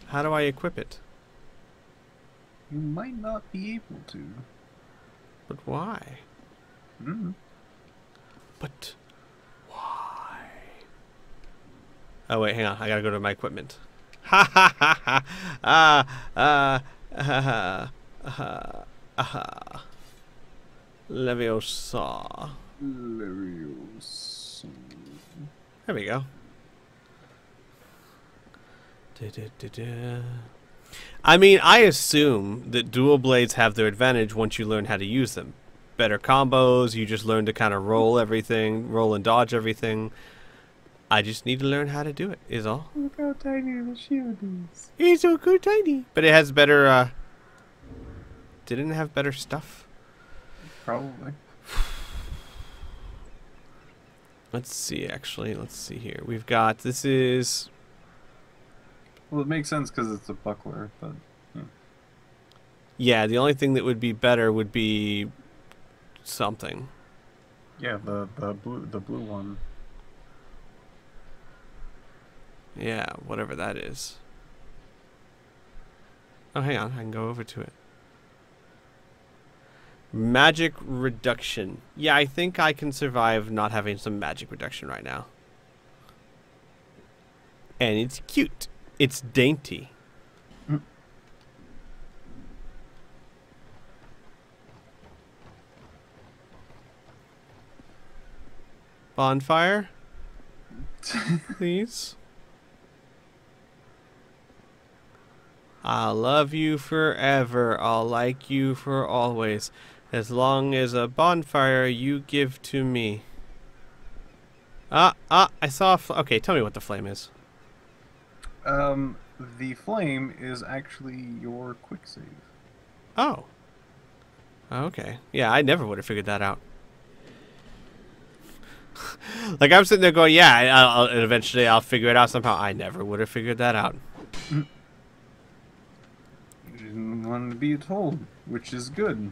How do I equip it? You might not be able to. But why? Mm. But why? Oh wait, hang on. I gotta go to my equipment. Ha ha ha ha! Ha ha! Leviosa. Leviosa. There we go. Da-da-da-da. I mean, I assume that dual blades have their advantage once you learn how to use them. Better combos, you just learn to kind of roll everything, roll and dodge everything. I just need to learn how to do it, is all. Look how tiny the shield is. It's so good tiny. But it has better, didn't it have better stuff? Probably. Let's see, actually. Let's see here. We've got, this is... Well, it makes sense because it's a buckler, but... Yeah, the only thing that would be better would be something. Yeah, the blue one. Yeah, whatever that is. Oh, hang on. I can go over to it. Magic reduction. Yeah, I think I can survive not having some magic reduction right now. And it's cute. It's dainty. Mm. Bonfire? Please? I'll love you forever. I'll like you for always. As long as a bonfire you give to me. I saw a okay, tell me what the flame is. The flame is actually your quick save. Oh. Okay. Yeah, I never would have figured that out. Like, I'm sitting there going, yeah, eventually I'll figure it out somehow. I never would have figured that out. You didn't want to be told, which is good.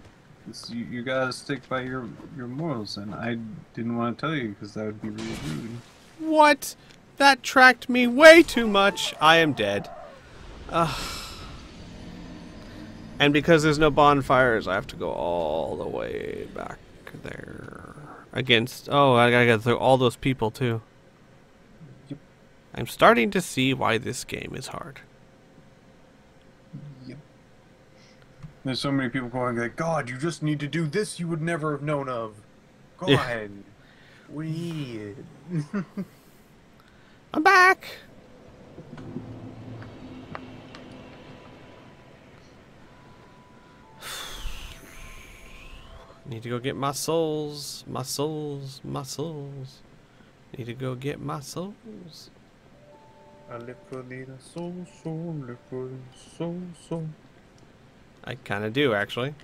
You gotta stick by your morals, and I didn't want to tell you because that would be really rude. What? That tracked me way too much. I am dead. And because there's no bonfires, I have to go all the way back there. Against... Oh, I gotta go through all those people, too. Yep. I'm starting to see why this game is hard. Yep. There's so many people going like, God, you just need to do this you would never have known of. God. Yeah. What an idiot. I'm back! Need to go get my souls. My souls. My souls. Need to go get my souls. I live for the soul, live for the soul. I kind of do, actually.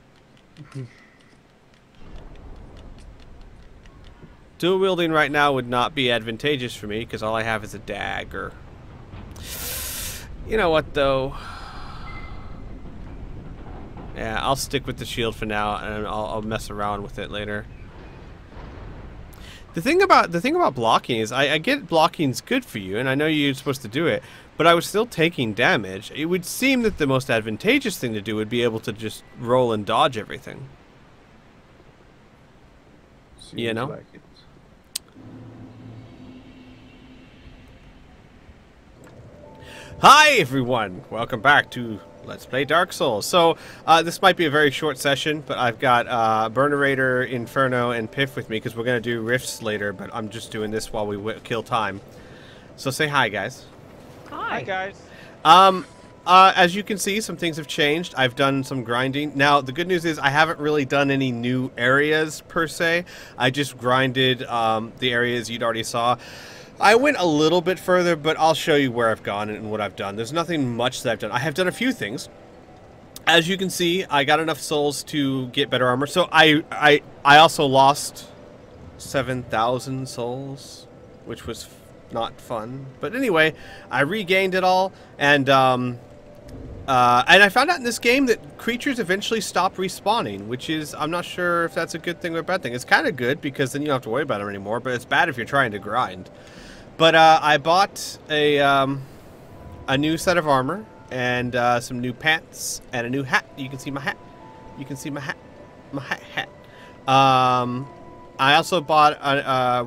Dual wielding right now would not be advantageous for me because all I have is a dagger. You know what, though? Yeah, I'll stick with the shield for now, and I'll mess around with it later. The thing about blocking is I get blocking's good for you, and I know you're supposed to do it, but I was still taking damage. It would seem that the most advantageous thing to do would be able to just roll and dodge everything. Seems You know? like it. Hi everyone! Welcome back to Let's Play Dark Souls. So, this might be a very short session, but I've got Burnerator, Inferno, and Piff with me because we're going to do rifts later, but I'm just doing this while we kill time. So say hi, guys. Hi, guys. As you can see, some things have changed. I've done some grinding. Now, the good news is I haven't really done any new areas, per se. I just grinded the areas you'd already saw. I went a little bit further, but I'll show you where I've gone and what I've done. There's nothing much that I've done. I have done a few things. As you can see, I got enough souls to get better armor. So I also lost 7,000 souls, which was not fun. But anyway, I regained it all, and I found out in this game that creatures eventually stop respawning, which is, I'm not sure if that's a good thing or a bad thing. It's kind of good because then you don't have to worry about them anymore, but it's bad if you're trying to grind. But I bought a new set of armor and some new pants and a new hat. You can see my hat. You can see my hat. My hat. I also bought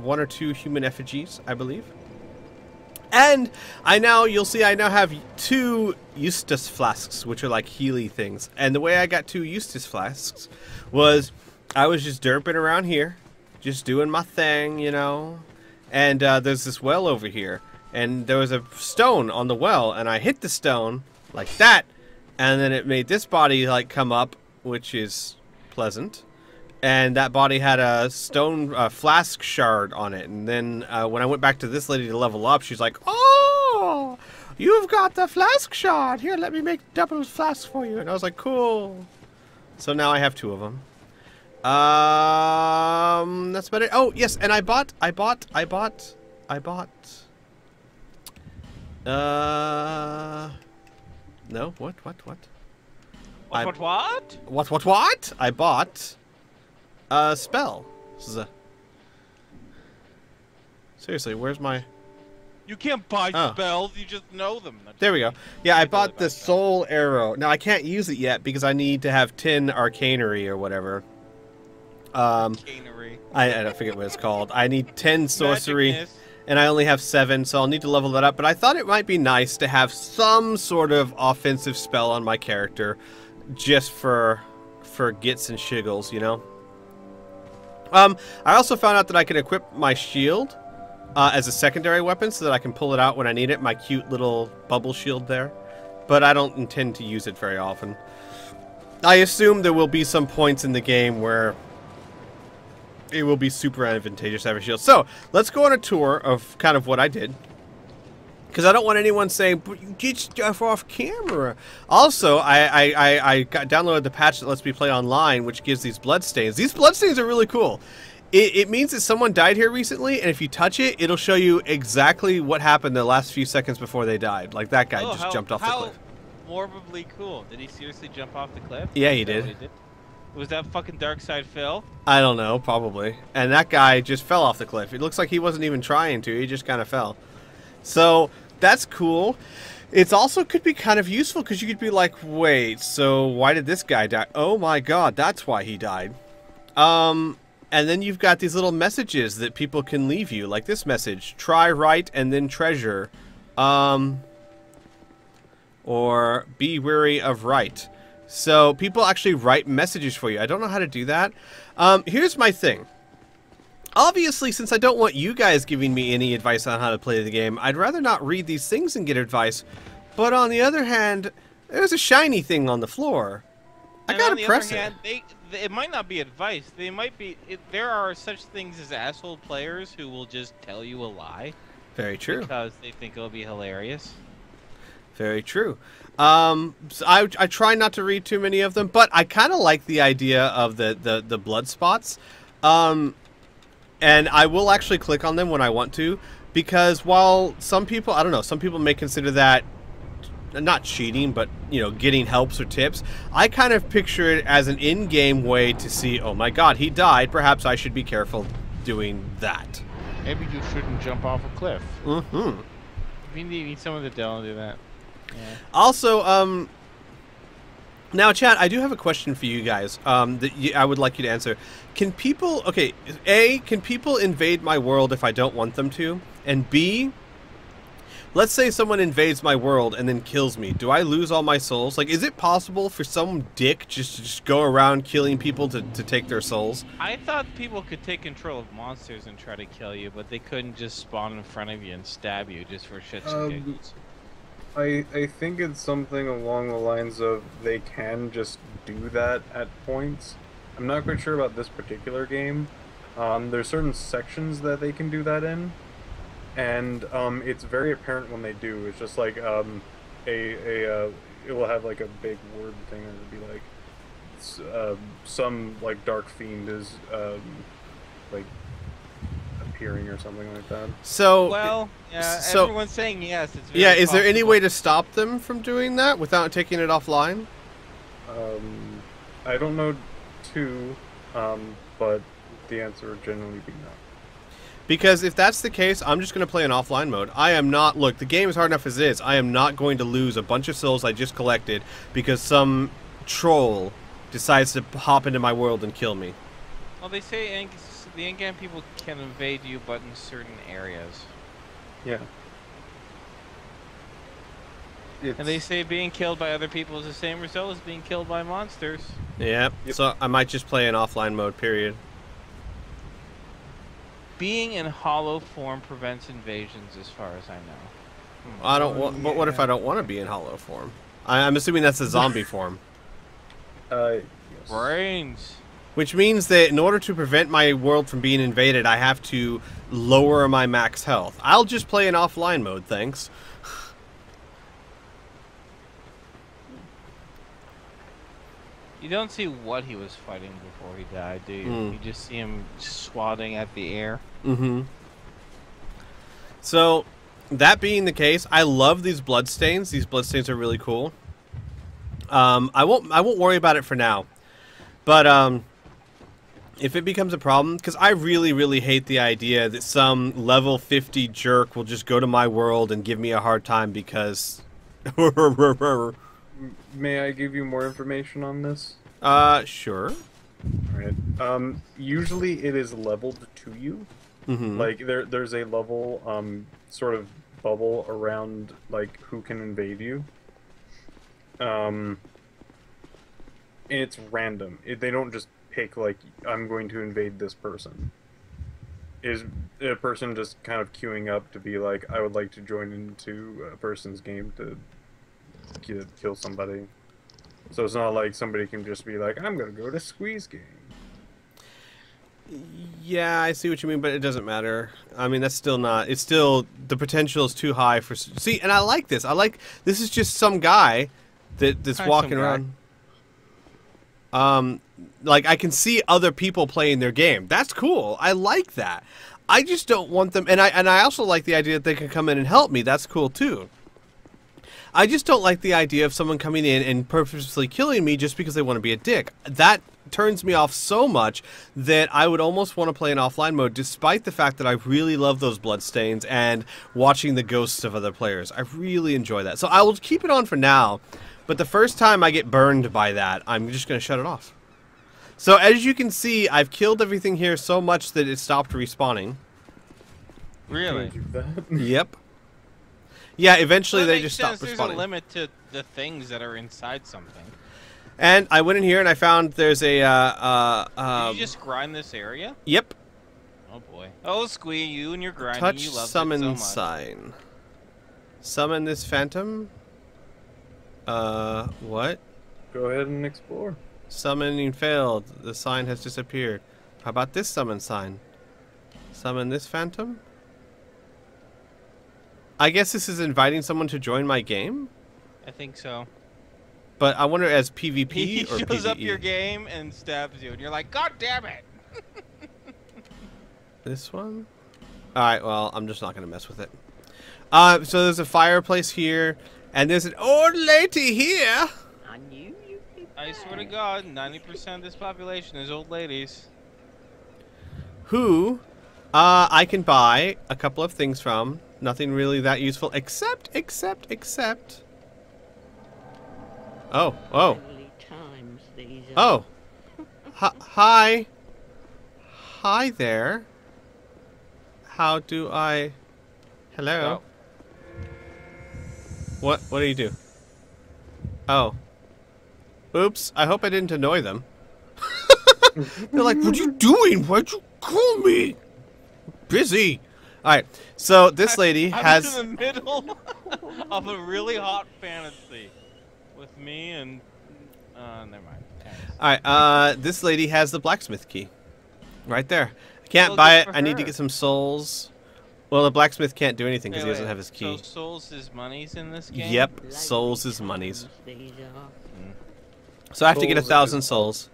1 or 2 human effigies, I believe. And you'll see I now have 2 Eustace flasks, which are like Healy things. And the way I got 2 Eustace flasks was I was just derping around here, just doing my thing, you know. And there's this well over here. And there was a stone on the well, and I hit the stone like that. And then it made this body like come up, which is pleasant. And that body had a stone flask shard on it. And then when I went back to this lady to level up, she's like, "Oh, you've got the flask shard. Here, let me make double flasks for you." And I was like, "Cool." So now I have 2 of them. That's about it. Oh, yes, and I bought. No, what? What? What? I bought spell. Seriously, where's my... You can't buy spells, you just know them. There we go. Yeah, I bought the soul arrow. Now, I can't use it yet because I need to have 10 arcanery or whatever. Arcanery. I don't forget what it's called. I need 10 sorcery, Magicness. and I only have 7, so I'll need to level that up. But I thought it might be nice to have some sort of offensive spell on my character, just for gits and shiggles, you know. I also found out that I can equip my shield as a secondary weapon, so that I can pull it out when I need it. My cute little bubble shield there, but I don't intend to use it very often. I assume there will be some points in the game where it will be super advantageous to have a shield. So, let's go on a tour of kind of what I did. Because I don't want anyone saying, "But you get stuff off camera." Also, I downloaded the patch that lets me play online, which gives these bloodstains. These bloodstains are really cool. It means that someone died here recently, and if you touch it, it'll show you exactly what happened the last few seconds before they died. Like that guy just jumped off the cliff. Morbidly cool. Did he seriously jump off the cliff? Yeah, he did. Was that fucking Dark Side Phil? I don't know, probably. And that guy just fell off the cliff. It looks like he wasn't even trying to. He just kind of fell. So, that's cool. It's also could be kind of useful because you could be like, wait, so why did this guy die? Oh my god, that's why he died. And then you've got these little messages that people can leave you. Like this message, try right and then treasure. Or be wary of right. So people actually write messages for you. I don't know how to do that. Here's my thing. Obviously, since I don't want you guys giving me any advice on how to play the game, I'd rather not read these things and get advice. But on the other hand, there's a shiny thing on the floor. I gotta press it. It might not be advice. They might be. There are such things as asshole players who will just tell you a lie. Very true. Because they think it'll be hilarious. Very true. So I try not to read too many of them, but I kind of like the idea of the blood spots. And I will actually click on them when I want to, because while some people, I don't know, some people may consider that not cheating, but, you know, getting helps or tips, I kind of picture it as an in-game way to see, oh my god, he died, perhaps I should be careful doing that. Maybe you shouldn't jump off a cliff. Mm-hmm. You need someone to tell and do that. Yeah. Also, now, Chad, I do have a question for you guys that I would like you to answer. Can people, okay, A, can people invade my world if I don't want them to? And B, let's say someone invades my world and then kills me. Do I lose all my souls? Like, is it possible for some dick just go around killing people to take their souls? I thought people could take control of monsters and try to kill you, but they couldn't just spawn in front of you and stab you just for shits and giggles. I think it's something along the lines of they can just do that at points. I'm not quite sure about this particular game. There's certain sections that they can do that in, and it's very apparent when they do. It's just like it will have like a big word thing that will be like some like dark fiend is like appearing or something like that. So, well, yeah, everyone's saying yes. It's very yeah, is there any possible. way to stop them from doing that without taking it offline? I don't know too, but the answer would generally be no. Because if that's the case, I'm just going to play in offline mode. I am not... Look, the game is hard enough as it is. I am not going to lose a bunch of souls I just collected because some troll decides to hop into my world and kill me. Well, they say the in-game people can invade you, but in certain areas. Yeah. And they say being killed by other people is the same result as being killed by monsters. Yep. So I might just play in offline mode, period. Being in hollow form prevents invasions, as far as I know. I don't want... But what if I don't want to be in hollow form? I'm assuming that's a zombie form. Yes. Brains. Which means that in order to prevent my world from being invaded, I have to lower my max health. I'll just play in offline mode, thanks. You don't see what he was fighting before he died, do you? Mm. You just see him swatting at the air. Mm-hmm. So, that being the case, I love these bloodstains. These bloodstains are really cool. I won't worry about it for now. But if it becomes a problem, because I really hate the idea that some level 50 jerk will just go to my world and give me a hard time because... May I give you more information on this? Sure. Alright. Usually it is leveled to you. Mm-hmm. Like, there's a level, sort of bubble around, like, who can invade you. And it's random. They don't just pick, like, I'm going to invade this person. Is a person just kind of queuing up to be like, I would like to join into a person's game to kill somebody. So it's not like somebody can just be like, I'm gonna go to Squeeze game. Yeah, I see what you mean, but it doesn't matter. I mean, that's still not... It's still... The potential is too high for... See, and I like this. This is just some guy that's walking around. Like, I can see other people playing their game. That's cool. I like that. I just don't want them... And I also like the idea that they can come in and help me. That's cool, too. I just don't like the idea of someone coming in and purposely killing me just because they want to be a dick. That turns me off so much that I would almost want to play in offline mode, despite the fact that I really love those bloodstains and watching the ghosts of other players. I really enjoy that. So I will keep it on for now, but the first time I get burned by that, I'm just going to shut it off. So as you can see, I've killed everything here so much that it stopped respawning. Really? Yep. Yeah, eventually Well, they makes just stopped sense. respawning. There's a limit to the things that are inside something. And I went in here and I found there's a... Did you just grind this area? Yep. Oh boy. Oh, Squee, you and your grinding, Touch you love summon it so much. sign. Summon this phantom? What? Go ahead and explore. Summoning failed. The sign has disappeared. How about this summon sign? Summon this phantom? I guess this is inviting someone to join my game? I think so. But I wonder as PvP He or shows PvE? up your game and stabs you, and you're like, God damn it! This one? Alright, well, I'm just not going to mess with it. So there's a fireplace here, and there's an old lady here. I knew you'd be I swear to God, 90% of this population is old ladies. Who I can buy a couple of things from. Nothing really that useful, except. Oh. early times these are. Oh. Hi. Hi there. How do I... Hello? What do you do? Oh. Oops, I hope I didn't annoy them. They're like, what are you doing? Why'd you call me? Busy. Alright, so this lady has... I'm in the middle of a really hot fantasy with me and... never mind. Alright, this lady has the blacksmith key. Right there. I can't Well, buy good it. for I need to her. get some souls. Well, the blacksmith can't do anything because he doesn't have his key. So souls is monies in this game? Yep, Lovely souls is monies. times these are. So I have to get Souls 1,000 is- souls.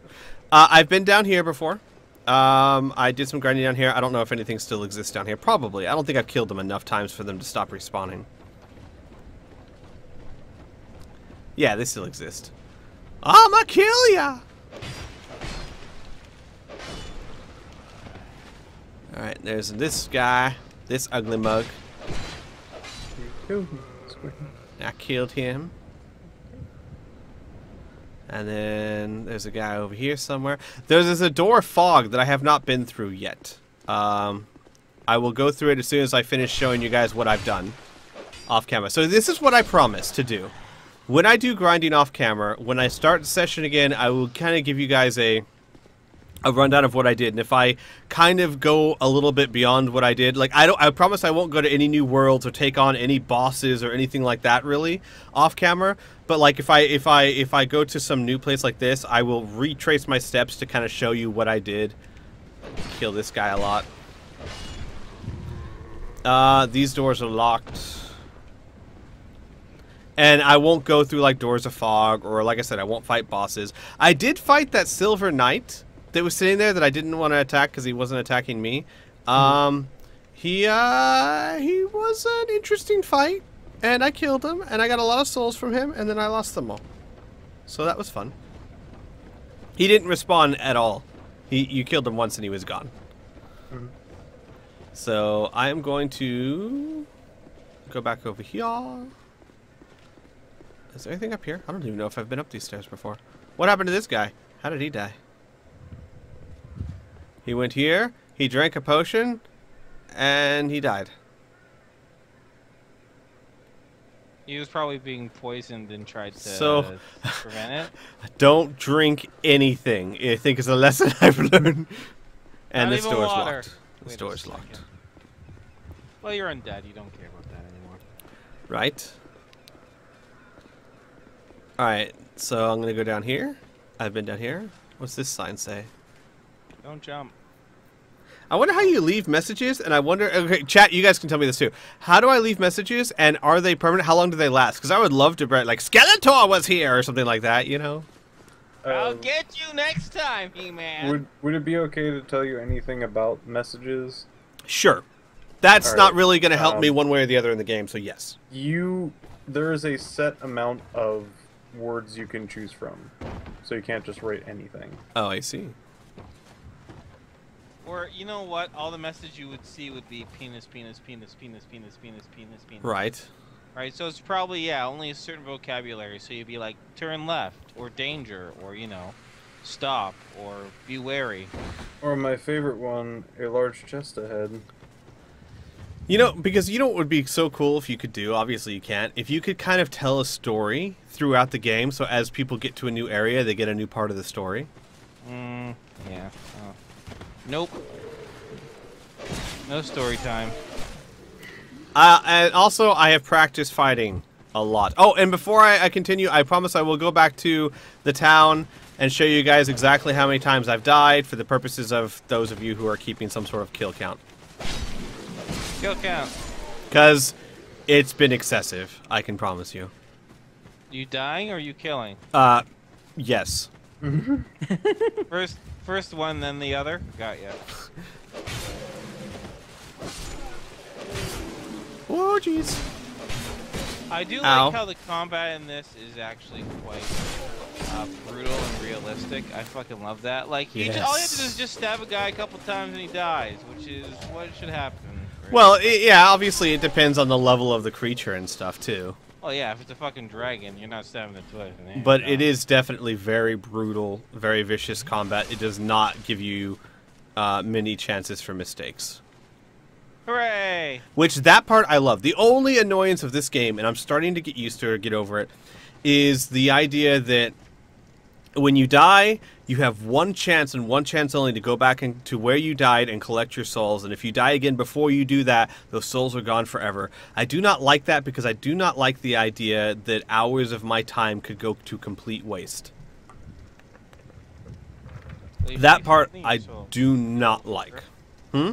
I've been down here before. I did some grinding down here. I don't know if anything still exists down here. Probably. I don't think I've killed them enough times for them to stop respawning. Yeah, they still exist. I'ma kill ya! Alright, there's this guy. This ugly mug. You killed me. Squid. I killed him. And then there's a guy over here somewhere. There's a door fog that I have not been through yet. I will go through it as soon as I finish showing you guys what I've done off camera. So this is what I promise to do. When I do grinding off camera, when I start the session again, I will kind of give you guys a rundown of what I did. And if I kind of go a little bit beyond what I did, like I promise I won't go to any new worlds or take on any bosses or anything like that really off camera. But like if I go to some new place like this, I will retrace my steps to kind of show you what I did. Kill this guy a lot. These doors are locked. And I won't go through like Doors of Fog, or like I said, I won't fight bosses. I did fight that Silver Knight that was sitting there that I didn't want to attack because he wasn't attacking me. He was an interesting fight, and I killed him, and I got a lot of souls from him, and then I lost them all. So that was fun. He didn't respawn at all. You killed him once and he was gone. So I am going to go back over here. Is there anything up here? I don't even know if I've been up these stairs before. What happened to this guy? How did he die? He went here, he drank a potion, and he died. He was probably being poisoned and tried to prevent it. Don't drink anything. I think it's a lesson I've learned. And this door's locked. This door's locked. Well, you're undead. You don't care about that anymore. Right. Alright, so I'm going to go down here. I've been down here. What's this sign say? Don't jump. I wonder how you leave messages, and I wonder... Okay, chat, you guys can tell me this too. How do I leave messages, and are they permanent? How long do they last? Because I would love to write, like, Skeletor was here, or something like that, you know? I'll get you next time, He-Man. Would it be okay to tell you anything about messages? Sure. That's not right. really going to help me one way or the other in the game, so yes. There is a set amount of words you can choose from, so you can't just write anything. Oh, I see. Or, you know what? All the message you would see would be penis, penis, penis, penis, penis, penis, penis, penis. Right. Right, so it's probably, yeah, only a certain vocabulary. So you'd be like, turn left, or danger, or, you know, stop, or be wary. Or my favorite one, a large chest ahead. You know, because you know what would be so cool if you could do, obviously you can't, if you could kind of tell a story throughout the game, so as people get to a new area, they get a new part of the story. Yeah. Oh. Nope. No story time. And also, I have practiced fighting a lot. Oh, and before I continue, I promise I will go back to the town and show you guys exactly how many times I've died for the purposes of those of you who are keeping some sort of kill count. Kill count. Because it's been excessive, I can promise you. You dying or you killing? Yes. First one, then the other? Got ya. Oh, jeez. I do Ow. like how the combat in this is actually quite brutal and realistic. I fucking love that. Like, all you have to do is just stab a guy a couple times and he dies, which is what should happen. Right? Well, yeah, obviously it depends on the level of the creature and stuff, too. Well, yeah, if it's a fucking dragon, you're not stabbing it twice. But it is definitely very brutal, very vicious combat. It does not give you many chances for mistakes. Hooray! Which, that part I love. The only annoyance of this game, and I'm starting to get used to it or get over it, is the idea that when you die, you have one chance and one chance only to go back into where you died and collect your souls. And if you die again before you do that, those souls are gone forever. I do not like that because I do not like the idea that hours of my time could go to complete waste. Well, That part I do not like. Hmm?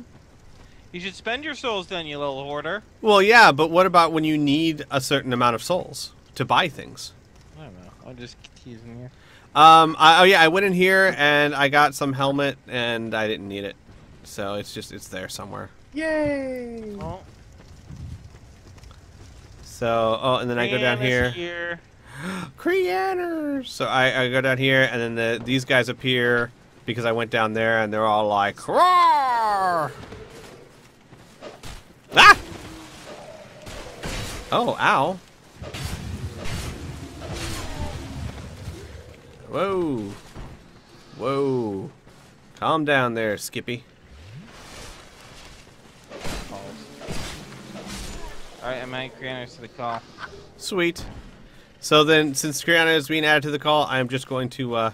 You should spend your souls then, you little hoarder. Well, yeah, but what about when you need a certain amount of souls to buy things? I don't know. I'm just teasing you. I went in here and I got some helmet and I didn't need it. So it's there somewhere. Yay! Oh. So, and then I go down here. Creators! So I go down here and then these guys appear because I went down there and they're all like, roar! Ah! Oh, ow. Whoa. Whoa. Calm down there, Skippy. Alright, I'm adding Kriana to the call. Sweet. So then, since Kriana is being added to the call, I'm just going to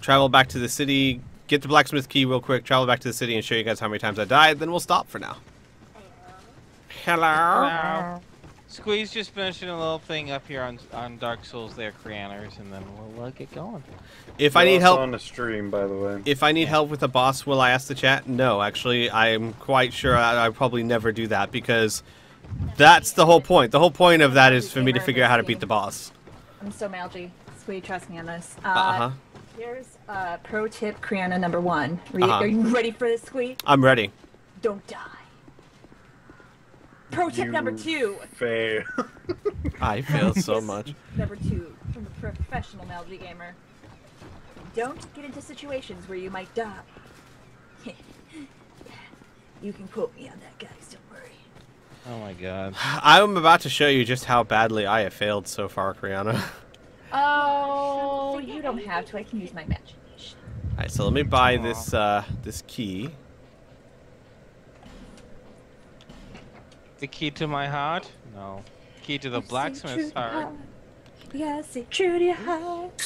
travel back to the city, get the blacksmith key real quick, travel back to the city, and show you guys how many times I died. Then we'll stop for now. Hello. Squeeze just finishing a little thing up here on Dark Souls there, Krianners, and then we'll get going. If I need also help on the stream, by the way. If I need help with a boss, will I ask the chat? No, actually, I'm quite sure I probably never do that because that's the whole point. The whole point of that is for me to figure out how to beat the boss. I'm so Malgy. Squee, trust me on this. Here's pro tip, Kriana number 1. Are you ready for this, Squee? I'm ready. Don't die. Pro tip number 2. Fail. I fail so much. Number 2, from a professional Malgy gamer. Don't get into situations where you might die. You can quote me on that, guys. Don't worry. Oh my god. I'm about to show you just how badly I have failed so far, Kriana. Oh, you don't have to. I can use my imagination. Alright, so let me buy this this key. The key to my heart? No. Key to the blacksmith's heart. Yeah, see true to your heart.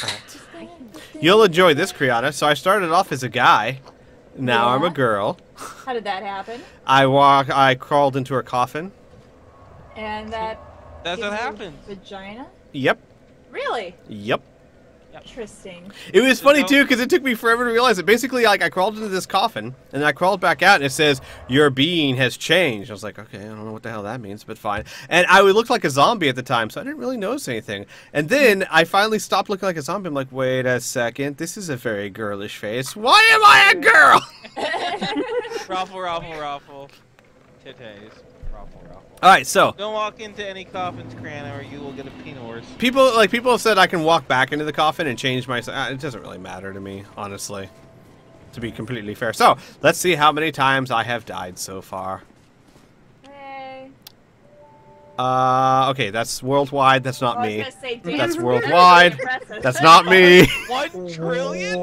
You'll enjoy this, Kriana. So I started off as a guy. Now I'm a girl. How did that happen? I crawled into her coffin. And that That's what happens. Vagina? Yep. Really? Yep. Interesting. It was funny too because it took me forever to realize it. Basically, like I crawled into this coffin and then I crawled back out and it says your being has changed. I was like, okay, I don't know what the hell that means, but fine. And I looked like a zombie at the time, so I didn't really notice anything. And then I finally stopped looking like a zombie. I'm like, wait a second, this is a very girlish face. Why am I a girl? Ruffle, ruffle, ruffle. Titties. Ruffle, ruffle. All right, so Don't walk into any coffins, Kriana, or you will get a penhorse. people have said I can walk back into the coffin and change my. It doesn't really matter to me, honestly. To be completely fair. So let's see how many times I have died so far. Hey. Okay, that's worldwide. That's not I was me. gonna say, damn, That's that's worldwide. impressive. That's not me. 1 trillion?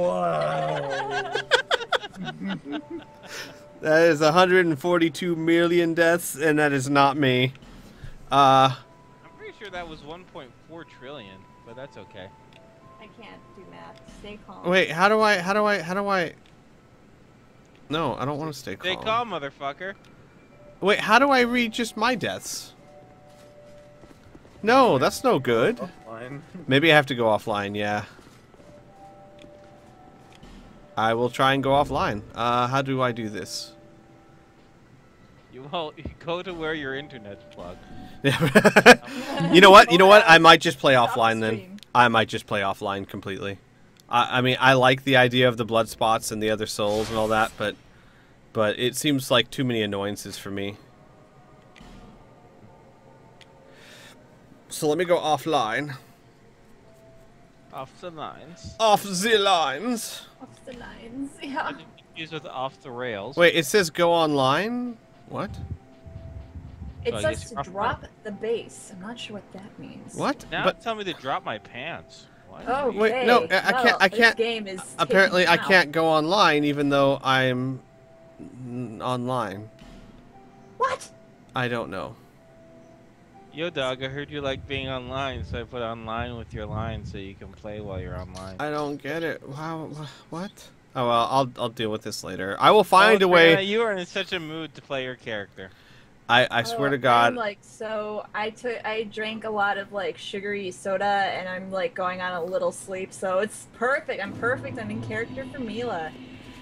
That is 142 million deaths, and that is not me. I'm pretty sure that was 1.4 trillion, but that's okay. I can't do math. Stay calm. Wait, how do I? No, I don't want to stay calm. Stay calm, motherfucker. Wait, how do I read just my deaths? No, that's no good. Offline. Maybe I have to go offline, yeah. I will try and go offline. How do I do this? You go to where your internet's plugged. You know what? I might just play Stop offline the then. stream. I might just play offline completely. I mean, I like the idea of the blood spots and the other souls and all that, but it seems like too many annoyances for me. So let me go offline. Off the lines. Off the lines. Off the lines. Yeah. I'm confused with off the rails. Wait, it says go online? What? It So I says guess to you're drop the base. I'm not sure what that means. What? Now But tell me to drop my pants. What? Oh, Wait, no, I can't. This game is apparently I taking can't go online even though I'm online. What? I don't know. Yo, dog, I heard you like being online, so I put online with your line so you can play while you're online. I don't get it. Wow, what? Oh well, I'll deal with this later. I will find a Brianna, way. you are in such a mood to play your character. I swear to I'm God. like, so I drank a lot of like sugary soda and I'm like going on a little sleep, so it's perfect. I'm perfect. I'm in character for Mila.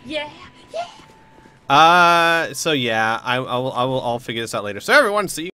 Yeah. Yeah. So yeah, I'll figure this out later. So everyone, see you.